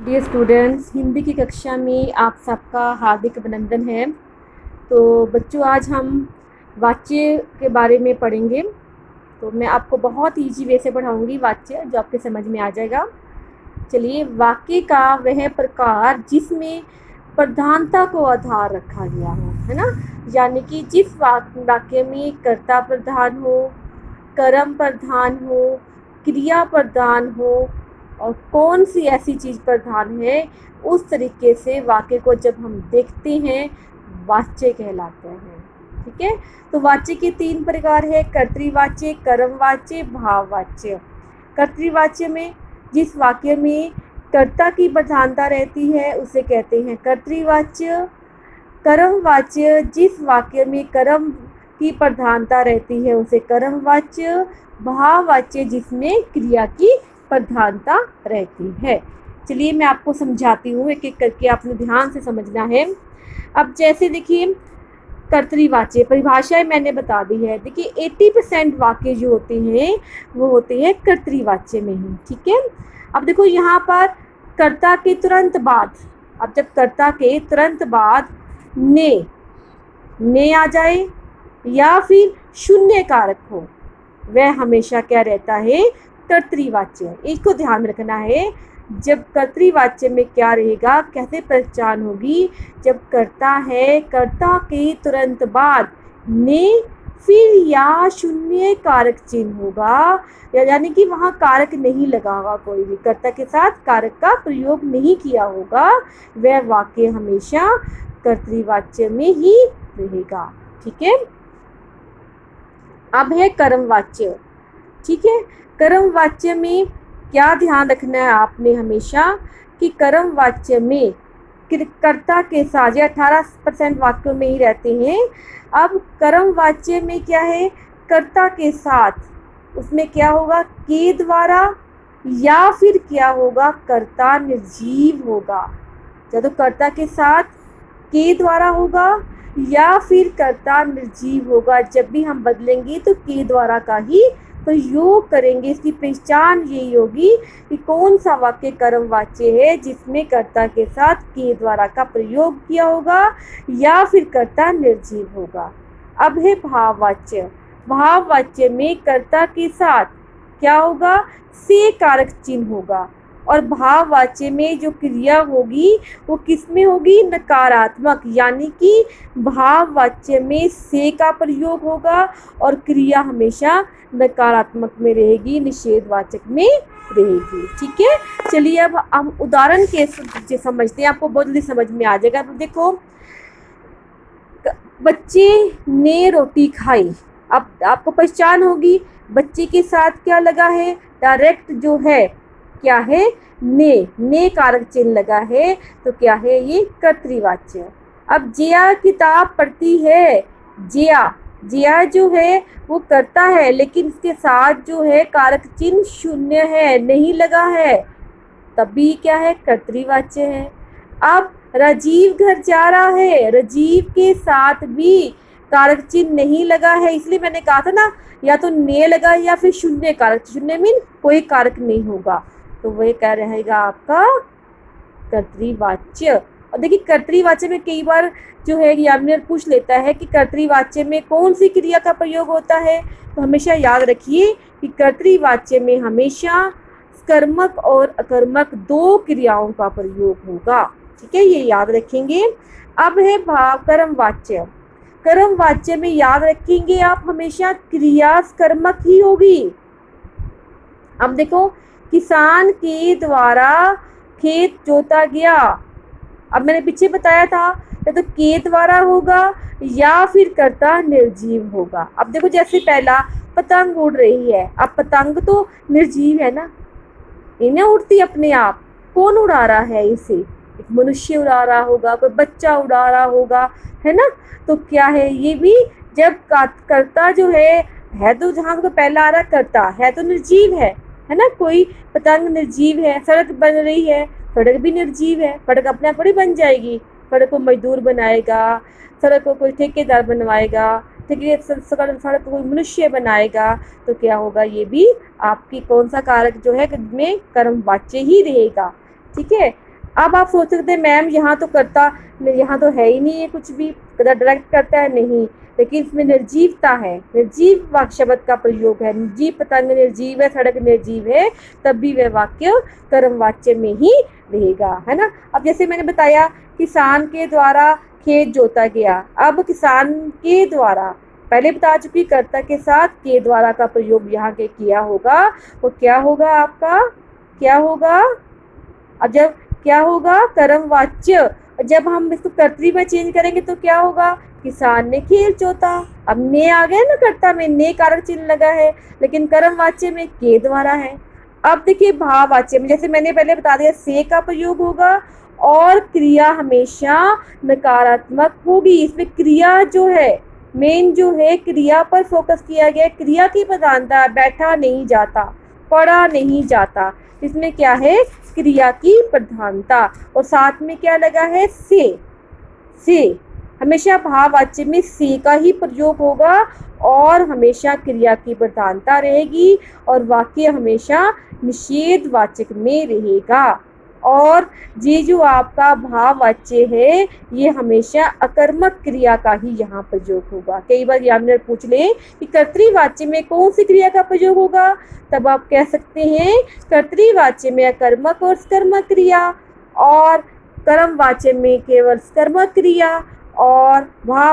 Dear students, Hindi की कक्षा में आप सबका हार्दिक अभिनंदन है। तो बच्चों, आज हम वाच्य के बारे में पढ़ेंगे। तो मैं आपको बहुत ईजी वे से पढ़ाऊंगी वाच्य, जो आपके समझ में आ जाएगा। चलिए, वाक्य का वह प्रकार जिसमें प्रधानता को आधार रखा गया है ना। यानी कि जिस वाक्य में कर्ता प्रधान हो, कर्म प्रधान हो, क्रिया प्रधान हो और कौन सी ऐसी चीज़ प्रधान है, उस तरीके से वाक्य को जब हम देखते हैं वाच्य कहलाते हैं। ठीक है। तो वाच्य के 3 प्रकार है: कर्तृवाच्य, कर्मवाच्य, भाववाच्य। कर्तृवाच्य में जिस वाक्य में कर्ता की प्रधानता रहती है उसे कहते हैं कर्तृवाच्य। कर्मवाच्य जिस वाक्य में कर्म की प्रधानता रहती है उसे कर्मवाच्य। भाववाच्य जिसमें क्रिया की प्रधानता रहती है। चलिए, मैं आपको समझाती हूँ, एक एक करके आपने ध्यान से समझना है। अब जैसे देखिए, कर्तृवाच्य परिभाषा मैंने बता दी है। देखिए, 80% वाक्य जो होते हैं वो होते हैं कर्तृवाच्य में ही। ठीक है। अब देखो, यहाँ पर कर्ता के तुरंत बाद, अब जब कर्ता के तुरंत बाद ने आ जाए या फिर शून्य कारक हो, वह हमेशा क्या रहता है? कर्तृवाच्य। इसको ध्यान में रखना है। जब कर्तृवाच्य में क्या रहेगा, कैसे पहचान होगी? जब कर्ता है, कर्ता के तुरंत बाद ने फिर या शून्य कारक चिन्ह होगा, यानी कि वहाँ कारक नहीं लगा होगा, कोई भी कर्ता के साथ कारक का प्रयोग नहीं किया होगा, वह वाक्य हमेशा कर्तृवाच्य में ही रहेगा। ठीक है। अब है कर्मवाच्य। ठीक है। कर्मवाच्य में क्या ध्यान रखना है आपने हमेशा कि कर्मवाच्य में कर्ता के साथ, या 18% वाक्यों में ही रहते हैं। अब कर्मवाच्य में क्या है? कर्ता के साथ उसमें क्या होगा? के द्वारा, या फिर क्या होगा? कर्ता निर्जीव होगा। या तो कर्ता के साथ के द्वारा होगा या फिर कर्ता निर्जीव होगा। जब भी हम बदलेंगे तो के द्वारा का ही प्रयोग करेंगे। इसकी पहचान यही होगी कि कौन सा वाक्य कर्मवाच्य है जिसमें कर्ता के साथ के द्वारा का प्रयोग किया होगा या फिर कर्ता निर्जीव होगा। अब है भाववाच्य। भाववाच्य में कर्ता के साथ क्या होगा? से कारक चिन्ह होगा। और भाववाच्य में जो क्रिया होगी वो किस में होगी? नकारात्मक। यानी कि भाववाच्य में से का प्रयोग होगा और क्रिया हमेशा नकारात्मक में रहेगी, निषेधवाचक में रहेगी। ठीक है। चलिए, अब हम उदाहरण के समझते हैं, आपको बहुत जल्दी समझ में आ जाएगा। तो देखो, बच्चे ने रोटी खाई। अब आपको पहचान होगी, बच्चे के साथ क्या लगा है? डायरेक्ट जो है क्या है? ने कारक चिन्ह लगा है, तो क्या है ये? कर्तृवाच्य। अब जिया किताब पढ़ती है। जिया जो है वो कर्ता है, लेकिन इसके साथ जो है कारक चिन्ह शून्य है, नहीं लगा है, तभी क्या है? कर्तृवाच्य है। अब राजीव घर जा रहा है। राजीव के साथ भी कारक चिन्ह नहीं लगा है, इसलिए मैंने कहा था ना, या तो ने लगा या फिर शून्य कारक। शून्य मीन कोई कारक नहीं होगा, तो वह क्या रहेगा? आपका कर्तृवाच्य। और देखिए, कर्तृवाच्य में कई बार जो है एग्जामिनर पूछ लेता है कि कर्तृवाच्य में कौन सी क्रिया का प्रयोग होता है। तो हमेशा याद रखिए कि कर्तृवाच्य में हमेशा कर्मक और अकर्मक 2 क्रियाओं का प्रयोग होगा। ठीक है, ये याद रखेंगे। अब है कर्मवाच्य। कर्मवाच्य में याद रखेंगे आप हमेशा क्रिया कर्मक ही होगी। अब देखो, किसान के द्वारा खेत जोता गया। अब मैंने पीछे बताया था, या तो के द्वारा होगा या फिर कर्ता निर्जीव होगा। अब देखो, जैसे पहला पतंग उड़ रही है। अब पतंग तो निर्जीव है ना, इन्हें उड़ती अपने आप। कौन उड़ा रहा है इसे? एक मनुष्य उड़ा रहा होगा, कोई बच्चा उड़ा रहा होगा, है ना। तो क्या है ये भी? जब कर्ता जो है तो जहाँ तो पहला आ रहा कर्ता है तो निर्जीव है ना। कोई पतंग निर्जीव है। सड़क बन रही है, सड़क भी निर्जीव है। सड़क अपने आप थोड़ी बन जाएगी। सड़क को मजदूर बनाएगा, सड़क को कोई ठेकेदार बनवाएगा, सड़क को कोई मनुष्य बनाएगा। तो क्या होगा? ये भी आपकी कौन सा कारक जो है में कर्मवाच्य ही रहेगा। ठीक है। अब आप सोच सकते हैं मैम यहाँ तो कर्ता, यहाँ तो है ही नहीं है कुछ भी, डायरेक्ट करता है नहीं, लेकिन इसमें निर्जीवता है, निर्जीव वाक्य शब्द का प्रयोग है, निर्जीव पतंग निर्जीव है, सड़क निर्जीव है, तब भी वह वाक्य कर्मवाच्य में ही रहेगा, है ना। अब जैसे मैंने बताया किसान के द्वारा खेत जोता गया, अब किसान के द्वारा, पहले बता चुकी कर्ता के साथ के द्वारा का प्रयोग यहाँ के किया होगा, वो क्या होगा आपका, क्या होगा, अब जब क्या होगा कर्मवाच्य, जब हम इसको कर्तरी में चेंज करेंगे तो क्या होगा, किसान ने खेत जोता, अब ने आ गया ना कर्ता में, ने कारक चिन्ह लगा है, लेकिन कर्मवाच्य में के द्वारा है। अब देखिए भाववाच्य में, जैसे मैंने पहले बता दिया से का प्रयोग होगा और क्रिया हमेशा नकारात्मक होगी, इसमें क्रिया जो है मेन जो है क्रिया पर फोकस किया गया, क्रिया की प्रधानता, बैठा नहीं जाता, पढ़ा नहीं जाता, इसमें क्या है क्रिया की प्रधानता, और साथ में क्या लगा है से हमेशा भाववाच्य में से का ही प्रयोग होगा और हमेशा क्रिया की प्रधानता रहेगी और वाक्य हमेशा निषेधवाचक में रहेगा। और ये जो आपका भाववाच्य है ये हमेशा अकर्मक क्रिया का ही यहाँ प्रयोग होगा। कई बार एग्जामिनर पूछ ले कि कर्तृवाच्य में कौन सी क्रिया का प्रयोग होगा, तब आप कह सकते हैं कर्तृवाच्य में अकर्मक और सकर्मक क्रिया, और कर्मवाच्य में केवल सकर्मक क्रिया, और भाव